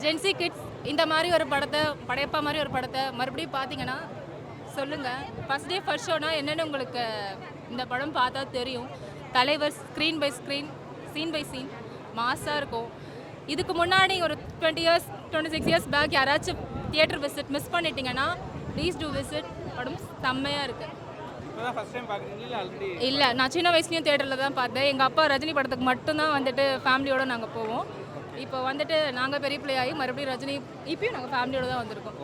Gen Z kids இந்த மாதிரி ஒரு படத்தை படையப்பா மாதிரி ஒரு படத்தை மறுபடியும் பார்த்தீங்கன்னா சொல்லுங்கள். ஃபர்ஸ்ட் டே ஃபர்ஸ்ட் ஷோனா என்னென்னு உங்களுக்கு இந்த படம் பார்த்தா தெரியும். தலைவர் screen by screen, scene by scene மாஸாக இருக்கும். இதுக்கு முன்னாடி ஒரு 20 இயர்ஸ் 26 இயர்ஸ் பேக் யாராச்சும் தியேட்டர் விசிட் மிஸ் பண்ணிட்டீங்கன்னா ப்ளீஸ் டூ விசிட். படம் செம்மையாக இருக்குது. இல்லை, நான் சின்ன வயசுலேயும் தியேட்டரில் தான் பார்த்தேன். எங்கள் அப்பா ரஜினி படத்துக்கு மட்டும்தான் வந்துட்டு ஃபேமிலியோடு நாங்கள் போவோம். இப்போ வந்துட்டு நாங்கள் பெரிய பிள்ளையாகி மறுபடியும் ரஜினி இப்பயும் நாங்கள் ஃபேமிலியோடு தான் வந்திருக்கோம்.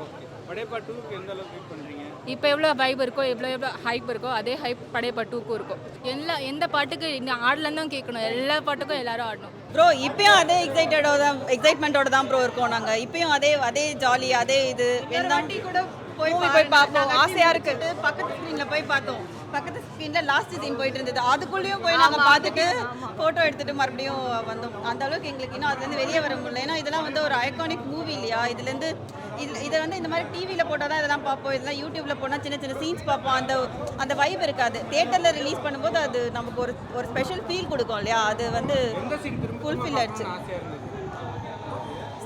இப்போ எவ்வளோ வைப் இருக்கோ எவ்வளோ ஹைப் இருக்கோ அதே ஹைப் படையப்பா 2க்கும் இருக்கும். எந்த பாட்டுக்கு இன்னும் ஆடலன்னு தான் கேட்கணும், எல்லா பாட்டுக்கும் எல்லாரும் ஆடணும். ப்ரோ இப்பயும் அதே எக்ஸைட்மெண்ட்டோட தான் ப்ரோ இருக்கோம் நாங்கள். இப்பயும் அதே ஜாலி, அதே இது வேண்டாண்டி கூட போய் பார்ப்போம். ஆசையாக இருக்குது. பக்கத்து ஸ்க்ரீனில் போய் பார்த்தோம். பக்கத்து ஸ்க்ரீனில் லாஸ்ட் சீன் போயிட்டு இருந்தது. அதுக்குள்ளேயும் போய் நாங்கள் பார்த்துட்டு ஃபோட்டோ எடுத்துகிட்டு மறுபடியும் வந்தோம். அந்த அளவுக்கு எங்களுக்கு இன்னும் அதுலேருந்து வெளியே வர முடியல. ஏன்னா இதெல்லாம் வந்து ஒரு ஐகானிக் மூவி இல்லையா? இதுலேருந்து இதை வந்து இந்த மாதிரி டிவியில் போட்டால் தான் இதெல்லாம் பார்ப்போம். இதெல்லாம் யூடியூப்பில் போனால் சின்ன சின்ன சீன்ஸ் பார்ப்போம். அந்த வைப் இருக்காது. தியேட்டரில் ரிலீஸ் பண்ணும்போது அது நமக்கு ஒரு ஸ்பெஷல் ஃபீல் கொடுக்கும் இல்லையா? அது வந்து ஃபுல்ஃபில் ஆயிடுச்சு.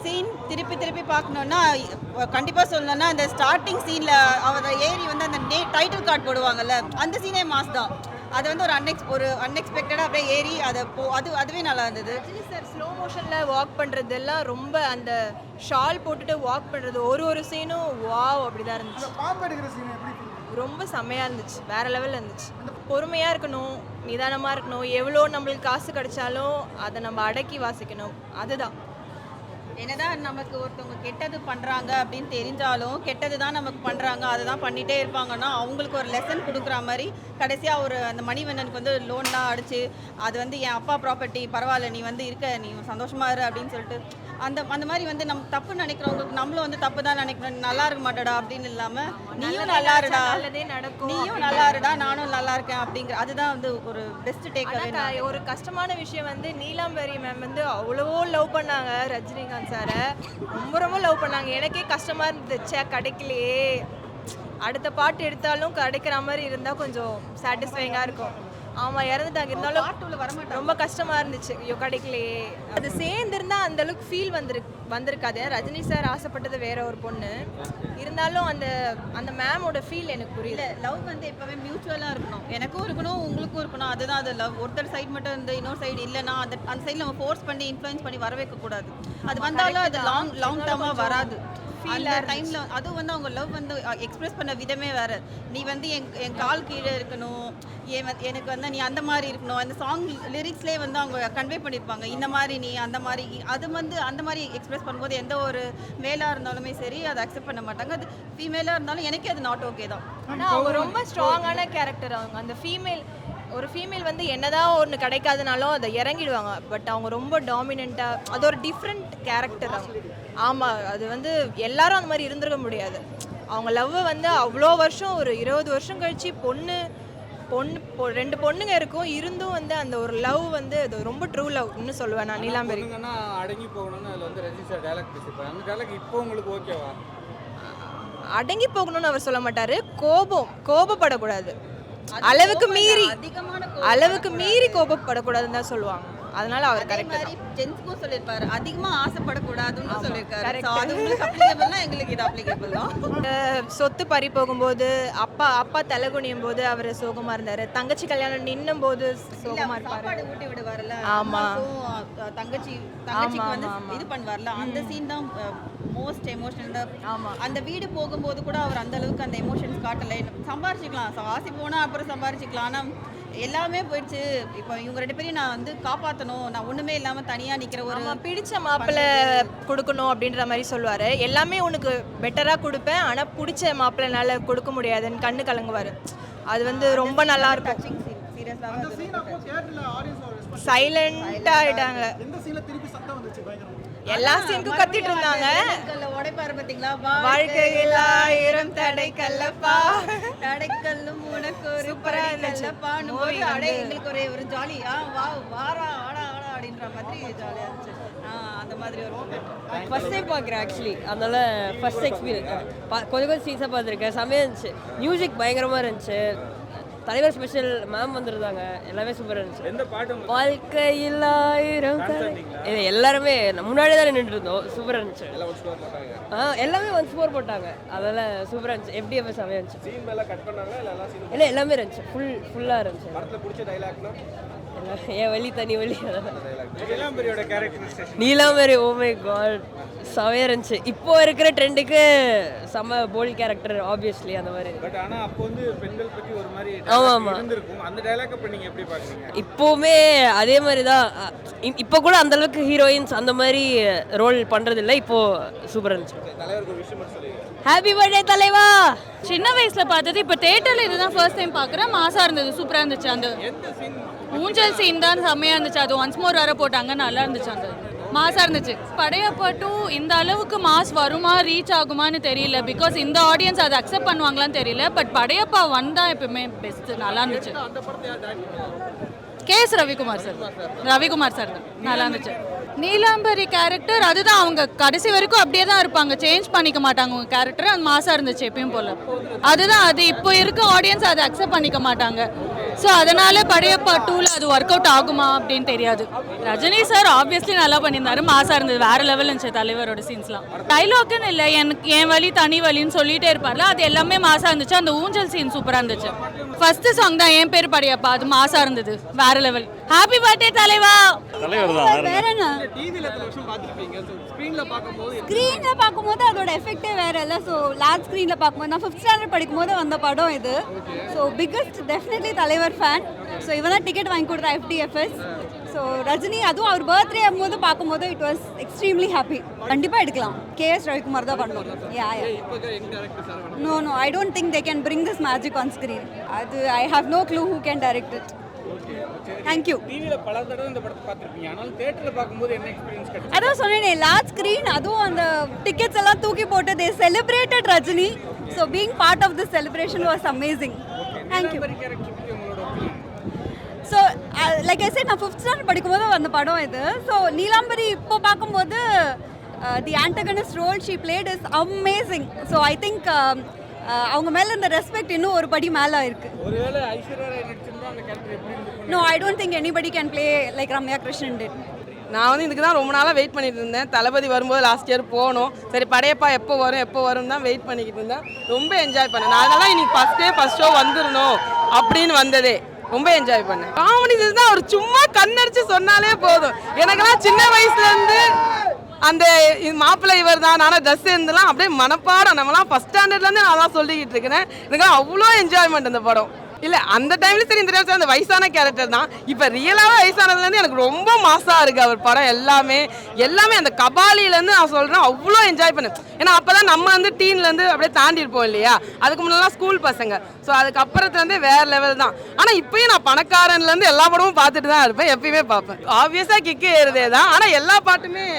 சீன் திருப்பி பார்க்கணுன்னா கண்டிப்பாக சொல்லணும்னா அந்த ஸ்டார்டிங் சீனில் அவர் ஏறி வந்து அந்த டைட்டில் கார்டு போடுவாங்கல்ல, அந்த சீனே மாஸ் தான். அது வந்து ஒரு அன்எக்ஸ்பெக்டடாக அப்படியே ஏறி அதுவே நல்லா இருந்தது. ரஜினி சார் ஸ்லோ மோஷனில் வாக் பண்ணுறதெல்லாம் ரொம்ப அந்த ஷால் போட்டுட்டு வாக் பண்ணுறது ஒரு சீனும் வாவ் அப்படி தான் இருந்துச்சு. ரொம்ப செம்மையாக இருந்துச்சு, வேறு லெவலில் இருந்துச்சு. பொறுமையாக இருக்கணும், நிதானமாக இருக்கணும். எவ்வளோ நம்மளுக்கு காசு கிடைச்சாலும் அதை நம்ம அடக்கி வாசிக்கணும். அதுதான். என்னதான் நமக்கு ஒருத்தவங்க கெட்டது பண்ணுறாங்க அப்படின்னு தெரிஞ்சாலும் கெட்டது தான் நமக்கு பண்ணுறாங்க, அதை தான் பண்ணிகிட்டே இருப்பாங்கன்னா அவங்களுக்கு ஒரு லெசன் கொடுக்குற மாதிரி கடைசியாக அந்த மணிவண்ணனுக்கு வந்து லோன்லாம் அடிச்சு அது வந்து என் அப்பா ப்ராப்பர்ட்டி பரவாயில்ல, நீ வந்து நீ சந்தோஷமாக இரு அப்படின்னு சொல்லிட்டு அந்த மாதிரி வந்து நம்ம தப்பு நினைக்கிறவங்களுக்கு நம்மளும் வந்து தப்பு தான் நினைக்கணும். நல்லா இருக்க மாட்டடா அப்படின்னு இல்லாமல் நீயும் நல்லா இருடா, நீயும் நல்லா இருடா, நானும் நல்லா இருக்கேன் அப்படிங்கிற அதுதான் வந்து ஒரு பெஸ்ட் டேக். ஒரு கஷ்டமான விஷயம் வந்து நீலாம்பரி மேம் வந்து அவ்வளவோ லவ் பண்ணாங்க ரஜினிகாந்த் சாரை. ரொம்ப லவ் பண்ணாங்க. எனக்கே கஷ்டமாக இருந்துச்சு, கிடைக்கலையே. அடுத்த பாட்டு எடுத்தாலும் கிடைக்கிற மாதிரி இருந்தால் கொஞ்சம் சாட்டிஸ்ஃபைங்காக இருக்கும். ஆமாம், இறந்துட்டாங்க. இருந்தாலும் ரொம்ப கஷ்டமாக இருந்துச்சு, ஐயோ கிடைக்கலையே. அது சேர்ந்துருந்தா அந்த அளவுக்கு ஃபீல் வந்திருக்காது. ரஜினி சார் ஆசைப்பட்டது வேற ஒரு பொண்ணு இருந்தாலும் அந்த மேமோட ஃபீல் எனக்கு புரியல. லவ் வந்து எப்போவே மியூச்சுவலாக இருக்கணும். எனக்கும் இருக்கணும், உங்களுக்கும் இருக்கணும். அதுதான் அது லவ். ஒருத்தர் சைடு மட்டும் இருந்து இன்னொரு சைடு இல்லைன்னா அந்த சைடில் நம்ம ஃபோர்ஸ் பண்ணி இன்ஃப்ளூயன்ஸ் பண்ணி வர வைக்கக்கூடாது. அது வந்தாலும் அது லாங் டேர்மாக வராது. அந்த டைமில் அதுவும் வந்து அவங்க லவ் வந்து எக்ஸ்பிரஸ் பண்ண விதமே வேறு. நீ வந்து என் கால் கீழே இருக்கணும், எனக்கு வந்து நீ அந்த மாதிரி இருக்கணும். அந்த சாங் லிரிக்ஸ்லேயே வந்து அவங்க கன்வே பண்ணியிருப்பாங்க. இந்த மாதிரி நீ அந்த மாதிரி அது வந்து அந்த மாதிரி எக்ஸ்பிரஸ் பண்ணும்போது எந்த ஒரு மேலாக இருந்தாலுமே சரி அதை அக்செப்ட் பண்ண மாட்டாங்க. அது ஃபீமேலாக இருந்தாலும் எனக்கே அது நாட் ஓகே தான். ஆனால் அவங்க ரொம்ப ஸ்ட்ராங்கான கேரக்டர். அந்த ஒரு ஃபீமேல் வந்து என்னதான் ஒன்று கிடைக்காதுனாலும் அதை இறங்கிடுவாங்க. பட் அவங்க ரொம்ப டாமினண்ட்டாக, அது ஒரு டிஃப்ரெண்ட் கேரக்டர் அவங்க. ஆமாம், அது வந்து எல்லாரும் அந்த மாதிரி இருந்திருக்க முடியாது. அவங்க லவ்வை வந்து அவ்வளோ வருஷம், ஒரு 20 வருஷம் கழிச்சு ரெண்டு பொண்ணுங்க இருக்கும் இருந்தும் வந்து அந்த ஒரு லவ் வந்து அது ரொம்ப ட்ரூ லவ்னு சொல்லுவேன் நான். நீலாம்பரி அடங்கி போகணும்னு அதில் வந்து ரஜினி சார் டயலாக் பேசியிருப்பாங்க. அந்த டயலாக் இப்போ உங்களுக்கு ஓகேவா? அடங்கி போகணும்னு அவர் சொல்ல மாட்டார். கோபப்படக்கூடாது, அளவுக்கு மீறி கோபப்படக்கூடாதுன்னு தான் சொல்லுவாங்க. அதனால அவர் கரெக்டாக ஜென்ஸ்க்கும் சொல்லியிருப்பாரு, அதிகமாக ஆசைப்படக்கூடாதுன்னு சொல்லியிருக்காரு. அது உங்களுக்கு அப்ளிகபிள்னா எங்களுக்கு இது அப்ளிகபிள் தான். சொத்து பறி போகும்போது அப்பா தலைகுனியும் போது அவர் சோகமாக இருந்தார். தங்கச்சி கல்யாணம் நின்னும் போது சோகமாக இருப்பார். சாப்பாடு ஊட்டி விடுவார்ல, ஆமாம், தங்கச்சிக்கு வந்து இது பண்ணுவார்ல, அந்த சீன் தான் மோஸ்ட் எமோஷனல். அந்த வீடு போகும்போது கூட அவர் அந்த அளவுக்கு அந்த எமோஷன்ஸ் காட்டலை. சம்பாரிச்சிக்கலாம், ஆசை போனால் அப்புறம் சம்பாரிச்சிக்கலாம். ஆனால் எல்லாமே போயிடுச்சு. இப்போ இவங்க 2 பேரையும் நான் வந்து காப்பாற்றணும், நான் ஒன்றுமே இல்லாமல் தனியாக நிற்கிற ஒரு பிடிச்ச மாப்பிள்ளை கொடுக்கணும் அப்படின்ற மாதிரி சொல்லுவார். எல்லாமே உனக்கு பெட்டராக கொடுப்பேன், ஆனால் பிடிச்ச மாப்பிள்ளைனால கொடுக்க முடியாதுன்னு கண்ணு கலங்குவார். அது வந்து ரொம்ப நல்லா இருக்கும். சைலண்டாக ஆகிட்டாங்க. எல்லா சீனுக்கும் கத்திட்டு இருந்தாங்க. உடைப்பாரு பார்த்தீங்களா, வாழ்க்கையில் 1000 தடைக்கல்லப்பா, தடைக்கல்லும் உனக்கு ஒரு பரவாயில்லப்பான்னு எங்களுக்கு ஒரு ஜாலியா வாரா ஆடா அப்படின்ற மாதிரி ஜாலியாக இருந்துச்சு. அந்த மாதிரி ஒரு ஃபர்ஸ்ட் டைம் பார்க்குறேன் ஆக்சுவலி. அதனால ஃபர்ஸ்ட் எக்ஸ்பீரியன்ஸ் கொஞ்சம் சீன்ஸாக பார்த்துருக்கேன். செம்மையாக இருந்துச்சு. மியூசிக் பயங்கரமாக இருந்துச்சு. தலைவர் ஸ்பெஷல் மேம் வந்துருந்தாங்க, எல்லாமே சூப்பராக இருந்துச்சு. எந்த பாட்டு உங்களுக்கு வாழ்க்கையில் ஆயிரம் இது எல்லாருமே முன்னாடி தான் நின்றுட்டு இருந்தோம், சூப்பராக இருந்துச்சு. எல்லாம் ஒரு ஸ்கோர் போட்டாங்க? எல்லாமே 1 ஸ்கோர் போட்டாங்க, அதெல்லாம் சூப்பராக இருந்துச்சு. FDFS செமையாக இருந்துச்சு. சீன் மேல கட் பண்ணாங்களா இல்ல எல்லா சீனும்? இல்லை எல்லாமே இருந்துச்சு, ஃபுல்லாக இருந்துச்சு. படத்துல பிடிச்ச டைலாக்னா என் வழி தனி வழி, அதெல்லாம். நீலாம்பரியோட characterisation Neelambari, oh my god, செமையாக இருந்துச்சு. இப்போ இருக்கிற ட்ரெண்டுக்கு செம்ம போல்ட் கேரக்டர், ஆப்வியஸ்லி அந்த மாதிரி. பட் ஆனா அப்போ வந்து பெண்கள் பத்தி ஒரு மாதிரி ஆமா. இருந்திருக்கும். அந்த டைலாக் அப்ப நீங்க எப்படி பாக்குறீங்க? இப்போவுமே அதே மாதிரி தான். இப்போ கூட அந்த அளவுக்கு ஹீரோயின்ஸ் அந்த மாதிரி ரோல் பண்றது இல்லை. இப்போ சூப்பராக இருந்துச்சு. தலைவருக்கு ஒரு விஷயம் சொல்லுங்க. ஹாப்பி பர்த்டே தலைவா. சின்ன வயசுல பார்த்தது, இப்போ தேட்டரில் இதுதான் ஃபர்ஸ்ட் டைம் பார்க்குறேன். மாசா இருந்தது, சூப்பராக இருந்துச்சு. அந்த எந்த சீன் ஊஞ்சல் சீன் தான் செம்மையாக இருந்துச்சு. அது ஒன்ஸ் மோர் வர போட்டாங்க, நல்லா இருந்துச்சு. அந்த மாசா இருந்துச்சு. படையப்பா 2 இந்த அளவுக்கு மாஸ் வருமா, ரீச் ஆகுமான்னு தெரியல. பிகாஸ் இந்த ஆடியன்ஸ் அதை அக்செப்ட் பண்ணுவாங்களான்னு தெரியல. பட் படையப்பா 1 தான் எப்பவுமே பெஸ்ட், நல்லா இருந்துச்சு. அந்த படத்தை யார் டைரக்ட் பண்ணாங்க? கேஎஸ் ரவிக்குமார் சார் தான் நல்லா இருந்துச்சு. நீலாம்பரி கேரக்டர் அதுதான், அவங்க கடைசி வரைக்கும் அப்படியே தான் இருப்பாங்க, சேஞ்ச் பண்ணிக்க மாட்டாங்க அவங்க கேரக்டர். அது மாசா இருந்துச்சு எப்பயும் போல. அதுதான், அது இப்போ இருக்க ஆடியன்ஸ் அதை அக்செப்ட் பண்ணிக்க மாட்டாங்க. ஸோ அதனால படையப்பா 2ல அது ஒர்க் அவுட் ஆகுமா அப்படின்னு தெரியாது. ரஜினி சார் ஆப்வியஸ்லி நல்லா பண்ணியிருந்தாரு, மாசா இருந்தது, வேற லெவல் இருந்துச்சு தலைவரோட சீன்ஸ்லாம். டைலாக்னு இல்லை, எனக்கு என் வழி தனி வழின்னு சொல்லிட்டே இருப்பார்ல, அது எல்லாமே மாசா இருந்துச்சு. அந்த ஊஞ்சல் சீன் சூப்பராக இருந்துச்சு. ஃபர்ஸ்ட் சாங் தான் என் பேர் படையப்பா, அது மாசா இருந்தது, வேற லெவல். ஹாப்பி பர்த்டே தலைவா. தலைவர் தான். வேற என்ன, டிவில எத்தனை வருஷம் பார்த்திருப்பீங்க? ஸ்கிரீன்ல பாக்கும்போது ஸ்க்ரீன்ல பார்க்கும்போது அதோட எஃபெக்டே வேற இல்லை. ஸோ லார்ஜ் ஸ்க்ரீன்ல பார்க்கும்போது, நான் 5th ஸ்டாண்டர்ட் படிக்கும்போது வந்த படம் இது. ஸோ பிக்கஸ்ட் டெஃபினெட்லி தலைவர் ஃபேன். ஸோ இவன் தான் டிக்கெட் வாங்கி கொடுத்தா FDFS. ஸோ ரஜினி, அதுவும் அவர் பர்த்டே ஆகும்போது பார்க்கும்போது இட் வாஸ் எக்ஸ்ட்ரீம்லி ஹாப்பி. கண்டிப்பாக எடுக்கலாம். KS ரவிக்குமார் தான் பண்ணணும். No I don't think they can bring this magic on screen. அது I have no clue who can direct it. Thank you. டிவில பல தடவை இந்த படத்தை பார்த்திருப்பீங்க. ஆனால் தியேட்டர்ல பாக்கும்போது என்ன எக்ஸ்பீரியன்ஸ் கிடைச்சது? அதான் சொன்னேனே, லார்ஜ் ஸ்க்ரீன், அதுவும் அந்த டிக்கெட்ஸ் எல்லாம் தூக்கி போட்டு they celebrated Rajini. So being part of this celebration was amazing. Thank you. Character பத்தி உங்களோட opinion? So like I said, நான் 5th ஸ்டாண்டர்ட் படிக்கும்போது அந்த படம் இது. ஸோ நீலாம்பரி இப்போ பார்க்கும்போது the antagonist role she played is amazing. So I think அவங்க மேலே இந்த ரெஸ்பெக்ட் இன்னும் ஒரு படி மேலே இருக்குது. ஒருவேளை ஐஸ்வர்யா ராய் நடிச்சிருந்தா அந்த கேரக்டர் எப்படி இருந்திருக்கும்? No I don't think anybody can play like Ramya Krishnan did. நான் வந்து இதுக்கு தான் ரொம்ப நாளாக வெயிட் பண்ணிட்டு இருந்தேன். தளபதி வரும்போது லாஸ்ட் இயர் போனோம். சரி படையப்பா எப்போ வரும் தான் வெயிட் பண்ணிக்கிட்டு இருந்தேன். ரொம்ப என்ஜாய் பண்ணேன். நான் அதனால இன்னைக்கு ஃபர்ஸ்ட் ஷோ வந்துடணும் அப்படின்னு வந்ததே. ரொம்ப என்ஜாய் பண்ணேன். காமெடி தான், அவர் சும்மா கண்ணடிச்சு சொன்னாலே போதும். எனக்கெல்லாம் சின்ன வயசுலேருந்து அந்த மாப்பிள்ளை இவர் தான், நானும் ட்ரெஸ் இருந்தெல்லாம் அப்படியே மனப்பாடம். நம்மலாம் ஃபஸ்ட் ஸ்டாண்டர்ட்லேருந்து நான் தான் சொல்லிக்கிட்டு இருக்கிறேன். எனக்குலாம் அவ்வளோ என்ஜாய்மெண்ட் அந்த படம். இல்லை அந்த டைம்ல சரி, இந்த டைம் அந்த வயசான கேரக்டர் தான். இப்போ ரியலாகவே வயசானதுலேருந்து எனக்கு ரொம்ப மாசாக இருக்குது அவர் படம். எல்லாமே அந்த கபாலிலேருந்து நான் சொல்கிறேன், அவ்வளோ என்ஜாய் பண்ணேன். ஏன்னா அப்போ தான் நம்ம வந்து டீன்லேருந்து அப்படியே தாண்டி இருப்போம் இல்லையா. அதுக்கு முன்னெல்லாம் ஸ்கூல் பசங்க. ஸோ அதுக்கப்புறத்துலேருந்து வேறு லெவல் தான். ஆனால் இப்போயும் நான் பணக்காரன்லேருந்து எல்லா படமும் பார்த்துட்டு தான் இருப்பேன், எப்பயுமே பார்ப்பேன். ஆப்வியஸாக கிக்கு ஏறுதே தான். ஆனால் எல்லா பாட்டுமே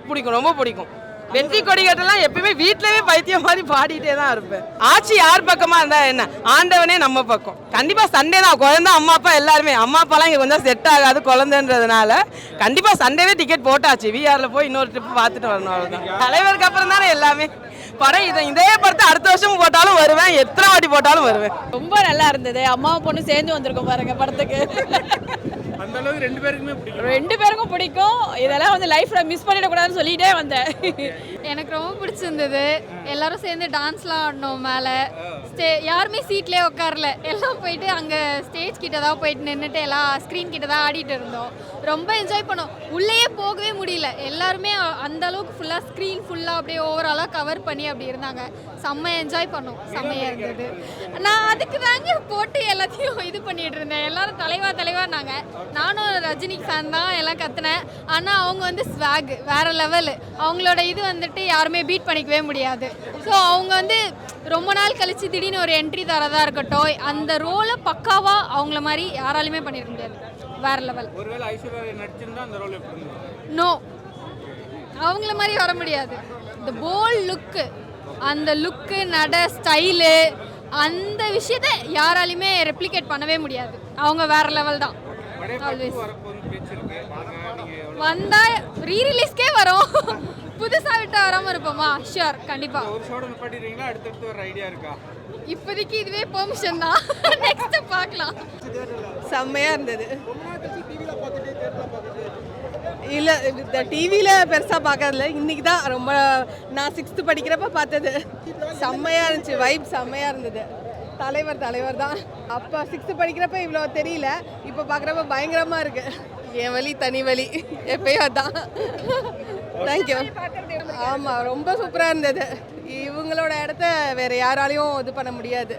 பிடிக்கும், ரொம்ப பிடிக்கும். வெற்றி கொடிகட்டெல்லாம் எப்பயுமே வீட்டிலவே பைத்தியம் மாதிரி பாடிட்டே தான் இருப்பேன். ஆட்சி யார் பக்கமா இருந்தா என்ன, ஆண்டவனே நம்ம பக்கம். கண்டிப்பா சண்டே தான். குழந்தை அம்மா அப்பா எல்லாருமே, அம்மா அப்பாலாம் இங்கே கொஞ்சம் செட் ஆகாது குழந்தைன்றதுனால கண்டிப்பா சண்டேவே டிக்கெட் போட்டாச்சு. VRல போய் இன்னொரு ட்ரிப் பார்த்துட்டு வரணும், அவ்வளோதான். தலைவருக்கு அப்புறம் தானே எல்லாமே. படம் இதே படத்தை அடுத்த வருஷம் போட்டாலும் வருவேன், எத்தனை வாட்டி போட்டாலும் வருவேன். ரொம்ப நல்லா இருந்தது. அம்மாவும் பொண்ணு சேர்ந்து வந்திருக்கோம் பாருங்க படத்துக்கு. அந்த அளவுக்கு ரெண்டு பேருக்குமே பிடிக்கும். 2 பேருக்கும் பிடிக்கும். இதெல்லாம் வந்து லைஃப்ல மிஸ் பண்ணிடக்கூடாதுன்னு சொல்லிட்டே வந்தேன். எனக்கு ரொம்ப பிடிச்சிருந்தது. எல்லாரும் சேர்ந்து டான்ஸ்லாம் ஆடினோம் மேலே. யாருமே சீட்லேயே உட்காரல, எல்லாம் போயிட்டு அங்கே ஸ்டேஜ் கிட்ட தான் போயிட்டு நின்றுட்டு எல்லாம் ஸ்க்ரீன் கிட்ட தான் ஆடிட்டு இருந்தோம். ரொம்ப என்ஜாய் பண்ணோம். உள்ளேயே போகவே முடியல. எல்லாருமே அந்த அளவுக்கு ஃபுல்லாக ஸ்க்ரீன் ஃபுல்லாக அப்படியே ஓவராலாக கவர் பண்ணி அப்படி இருந்தாங்க. செம்ம என்ஜாய் பண்ணோம், செம்மையாக இருந்தது. நான் அதுக்கு தாங்க போட்டு எல்லாத்தையும் இது பண்ணிட்டு இருந்தேன். எல்லாரும் தலைவானாங்க. நானும் ரஜினி ஃபேன் தான், எல்லாம் கத்துனேன். ஆனால் அவங்க வந்து ஸ்வாக் வேற லெவலு. அவங்களோட இது வந்துட்டு யாருமே பீட் பண்ணிக்கவே முடியாது. ஸோ அவங்க வந்து ரொம்ப நாள் கழிச்சு திடீர்னு ஒரு என்ட்ரி தரதா இருக்கட்டும், அந்த ரோலை பக்காவா அவங்கள மாதிரி யாராலுமே பண்ணிருக்க முடியாது. வேற லெவல். ஒருவேளை ஐஸ்வர்யா ராய் நடிச்சிருந்தா அந்த ரோல் எப்படி இருந்திருக்கும்? நோ, அவங்கள மாதிரி வர முடியாது. இந்த போல் லுக்கு, அந்த லுக்கு, நட ஸ்டைலு, அந்த விஷயத்த யாராலையுமே ரெப்ளிகேட் பண்ணவே முடியாது. அவங்க வேற லெவல் தான். வந்தா ரீ ரிலீஸ்க்கே வரும். புதுசா விட்டு வராம இருப்போமா? ஷியோர், கண்டிப்பா. ஒரு ஷோட நிப்பாட்டிடுறீங்களா? அடுத்தடுத்து வர ஐடியா இருக்கா? இப்போதைக்கு இதுவே பெர்மிஷன் தான். நெக்ஸ்ட் பார்க்கலாம். செம்மையா இருந்தது. இல்லை டிவியில் பெருசாக பார்க்கறதில்ல, இன்னைக்கு தான் ரொம்ப. நான் 6th படிக்கிறப்ப பார்த்தது. செம்மையாக இருந்துச்சு, வைப் செம்மையாக இருந்தது. தலைவர் தான். அப்போ 6th படிக்கிறப்ப இவ்வளோ தெரியல, இப்போ பார்க்குறப்ப பயங்கரமாக இருக்கு. என் வலி தனி வலி எப்பயும் அதான். தேங்க்யூ. ஆமாம், ரொம்ப சூப்பராக இருந்தது. இவங்களோட இடத்த வேறு யாராலையும் இது பண்ண முடியாது.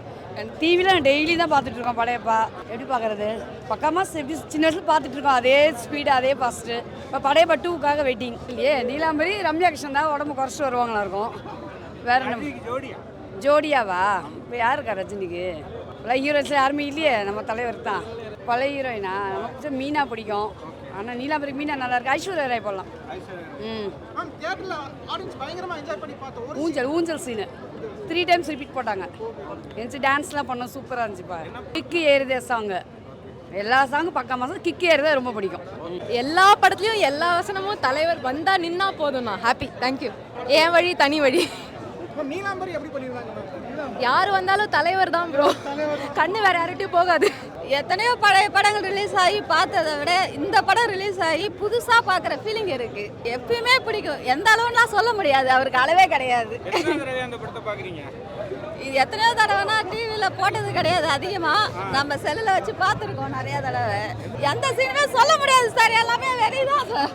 டிவியில் டெய்லி தான் பார்த்துட்டு இருக்கோம் படையப்பா. எப்படி பார்க்குறது? பக்கமாக எப்படி சின்ன வயசுல பார்த்துட்டு இருக்கோம், அதே ஸ்பீடு அதே ஃபாஸ்ட்டு. இப்போ படையப்பா 2க்காக வெயிட்டிங். இல்லையே நீலாம்பரி ரம்யா கிருஷ்ணன் தான் உடம்பு குறைச்சிட்டு வருவாங்களா இருக்கும். வேற என்ன ஜோடியாவா? இப்போ யார் இருக்கா ரஜினிக்கு? பழைய ஹீரோயின்ஸ் யாருமே இல்லையே, நம்ம தலைவர் தான். பழைய ஹீரோயினா நமக்கு மீனா பிடிக்கும். ஆனால் நீலாம்பரி மீனா நல்லா இருக்கு. ஐஸ்வர்யா ராய் போடலாம். ஊஞ்சல் சீனு 3 times ரிப்பீட் போட்டாங்க. எனக்கு டான்ஸ்லாம் பண்ணோம், சூப்பராக இருந்துச்சுப்பா. கிக்கு ஏறுதே சாங்கு, எல்லா சாங்கும் பக்கா மாதம். கிக்கு ஏறுதே ரொம்ப பிடிக்கும். எல்லா படத்துலையும் எல்லா வசனமும் தலைவர் வந்தா நின்னா போதும், நான் ஹாப்பி. தேங்க்யூ. என் வழி தனி வழி. யார் வந்தாலும் தலைவர் தான் ப்ரோ. கண்ணு வேற யார்கிட்டயும் போகாது. எத்தனையோ பழைய படங்கள் ரிலீஸ் ஆகி பார்த்ததை விட இந்த படம் ரிலீஸ் ஆகி புதுசாக பார்க்குற ஃபீலிங் இருக்குது. எப்பயுமே பிடிக்கும். எந்த அளவுலாம் சொல்ல முடியாது, அவருக்கு அளவே கிடையாது. அந்த படத்தை பார்க்குறீங்க? இது எத்தனையோ தடவைனா டிவியில் போட்டது கிடையாது. அதிகமாக நம்ம செல்லில் வச்சு பார்த்துருக்கோம் நிறையா தடவை. எந்த சீனுமே சொல்ல முடியாது சார், எல்லாமே வெளியதான் சார்.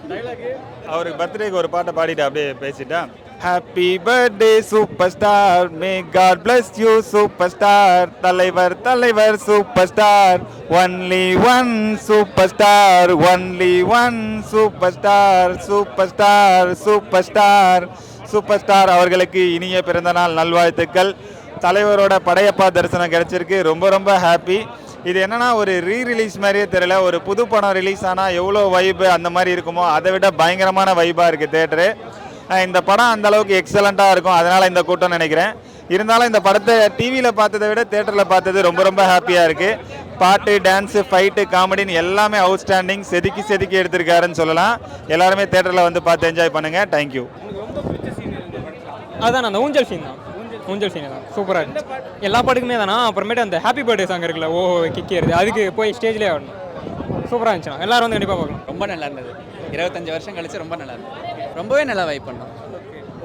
அவருக்கு பர்த்டேக்கு ஒரு பாட்டை பாடிட்டு அப்படியே பேசிட்டேன். Happy birthday super star, may god bless you super star, தலைவர் super star, only one super star, only one super star, super star super star super star அவர்களுக்கு இனிய பிறந்தநாள் நல்வாழ்த்துக்கள். தலைவரோட படையப்பா தரிசனம் கிடைச்சிருக்கு, ரொம்ப ரொம்ப ஹாப்பி. இது என்னன்னா ஒரு ரீரிலீஸ் மாதிரியே தெரியல. ஒரு புது படம் ரிலீஸ் ஆனால் எவ்வளோ வைப்பு அந்த மாதிரி இருக்குமோ அதை விட பயங்கரமான வைப்பாக இருக்குது தேட்டரு. இந்த படம் அந்த அளவுக்கு எக்ஸலண்ட்டாக இருக்கும், அதனால் இந்த கூட்டம் நினைக்கிறேன். இருந்தாலும் இந்த படத்தை டிவியில் பார்த்ததை விட தேட்டரில் பார்த்தது ரொம்ப ரொம்ப ஹாப்பியாக இருக்குது. பாட்டு, டான்ஸு, ஃபைட்டு, காமெடின்னு எல்லாமே அவுட்ஸ்டாண்டிங். செதுக்கி எடுத்திருக்காருன்னு சொல்லலாம். எல்லாருமே தேட்டரில் வந்து பார்த்து என்ஜாய் பண்ணுங்கள். தேங்க்யூ. அதான் அந்த ஊஞ்சல் சீன் தான். ஊஞ்சல் சீன் தான் சூப்பராக இருந்துச்சு. எல்லா பாட்டுக்குமே தானா. அப்புறமேட்டு அந்த ஹாப்பி பர்த்டே சாங் இருக்குல்ல, ஓ கிக்கியது, அதுக்கு போய் ஸ்டேஜ்லேயே ஆடணும். சூப்பராக இருந்துச்சுண்ணா. எல்லாரும் வந்து கண்டிப்பாக பார்க்கலாம். ரொம்ப நல்லா இருந்தது. 25 வருஷம் கழிச்சு ரொம்ப நல்லா இருந்தது. ரொம்பவே நல்லா வைப் பண்ணோம்.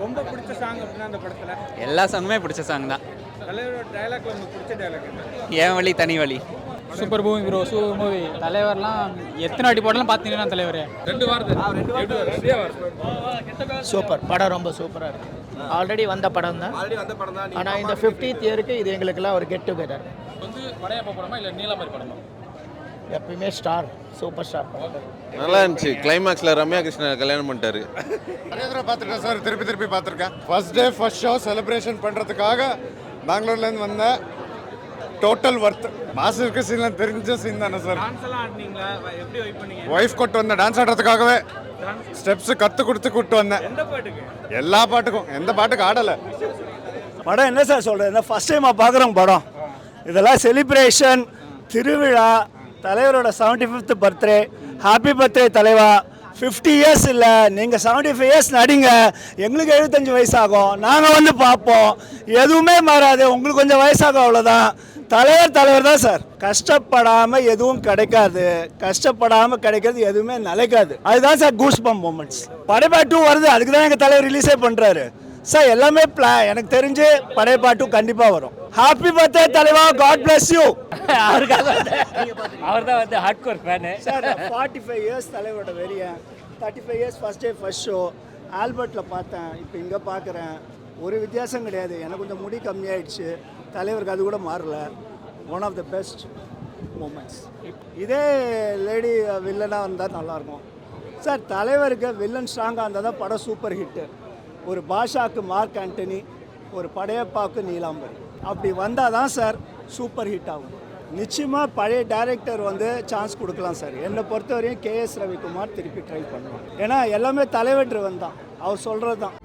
ரொம்ப பிடிச்ச சாங் அப்படின்னா அந்த படத்தில்? எல்லா சாங்குமே பிடிச்ச சாங் தான். தலைவரோட டயலாக்ல உங்களுக்கு பிடிச்ச டயலாக் என்ன? என் வழி தனி வழி. Super movie bro, super movie. தலைவர்லாம் எத்தனை வாட்டி போடலாம் பார்த்தீங்கன்னா தலைவர் 2 வாரத்துக்கு சூப்பர் படம், ரொம்ப சூப்பராக இருக்குது. ஆல்ரெடி வந்த படம் தான். ஆனால் இந்த 50th இயருக்கு இது எங்களுக்கெல்லாம் ஒரு கெட் டுகெதர். வந்து படையப்பா படமா இல்லை நீலாம்பரி படமா? எப்பயுமே ஸ்டார், சூப்பர் ஸ்டார். நல்லா இருந்துச்சு. கிளைமேக்ஸில் ரம்யா கிருஷ்ணன் கல்யாணம் பண்ணிட்டாரு. நிறைய தடவை பார்த்துருக்கேன் சார், திருப்பி பார்த்துருக்கேன். First day first show celebration பண்ணுறதுக்காக பெங்களூர்லேருந்து வந்தேன். Total worth. மாஸ்டருக்கு சீன்லாம் தெரிஞ்ச சீன் தானே சார். ஒய்ஃப் கொண்டு வந்தேன் டான்ஸ் ஆடுறதுக்காகவே. ஸ்டெப்ஸ் கற்றுக் கொடுத்து கூப்பிட்டு வந்தேன். எல்லா பாட்டுக்கும். எந்த பாட்டுக்கு ஆடலை. படம் என்ன சார் சொல்கிறது, ஃபஸ்ட் டைமாக பார்க்குறோம் படம். இதெல்லாம் செலிப்ரேஷன், திருவிழா, தலைவரோட 75th பர்த்டே. ஹாப்பி பர்த்டே தலைவா. 50 இயர்ஸ் இல்லை, நீங்கள் 75 இயர்ஸ் நடிங்க. எங்களுக்கு 75 வயசாகும், நாங்கள் வந்து பார்ப்போம். எதுவுமே மாறாது, உங்களுக்கு கொஞ்சம் வயசாகும், அவ்வளோதான். தலைவர் தான் சார். கஷ்டப்படாமல் எதுவும் கிடைக்காது, கஷ்டப்படாமல் கிடைக்கிறது எதுவுமே நிலைக்காது. அதுதான் sir goose pump moments. Padayappa 2 வருது, அதுக்கு தான் எங்கள் தலைவர் ரிலீஸே பண்ணுறாரு சார். எல்லாமே எனக்கு தெரிஞ்சு படையப்பா 2 கண்டிப்பாக வரும். ஹாப்பி பர்த்டே தலைவா, காட் பிளஸ் யூ. அவர் தான் வந்து hard core fan sir. 45 years தலைவரோட வெறியன். 35 years first day first show ஆல்பர்ட்டில் பார்த்தேன், இப்போ இங்கே பார்க்குறேன். ஒரு வித்தியாசம் கிடையாது. எனக்கு கொஞ்சம் முடி கம்மியாயிடுச்சு, தலைவருக்கு அது கூட மாறல. One of the best moments. இதே லேடி வில்லனாக வந்தால் நல்லாயிருக்கும் சார். தலைவருக்கு வில்லன் ஸ்ட்ராங்காக இருந்தால் தான் படம் சூப்பர் ஹிட்டு. ஒரு பாஷாவுக்கு மார்க் ஆண்டனி, ஒரு படையப்பாவுக்கு நீலாம்பரி, அப்படி வந்தால் தான் சார் சூப்பர் ஹிட் ஆகும். நிச்சயமாக பழைய டைரக்டர் வந்து சான்ஸ் கொடுக்கலாம் சார். என்னை பொறுத்தவரையும் KS ரவிக்குமார் திருப்பி ட்ரை பண்ணுவாங்க. ஏன்னா எல்லாமே தலைவர் ட்ரிவன் தான், அவர் சொல்கிறது தான்.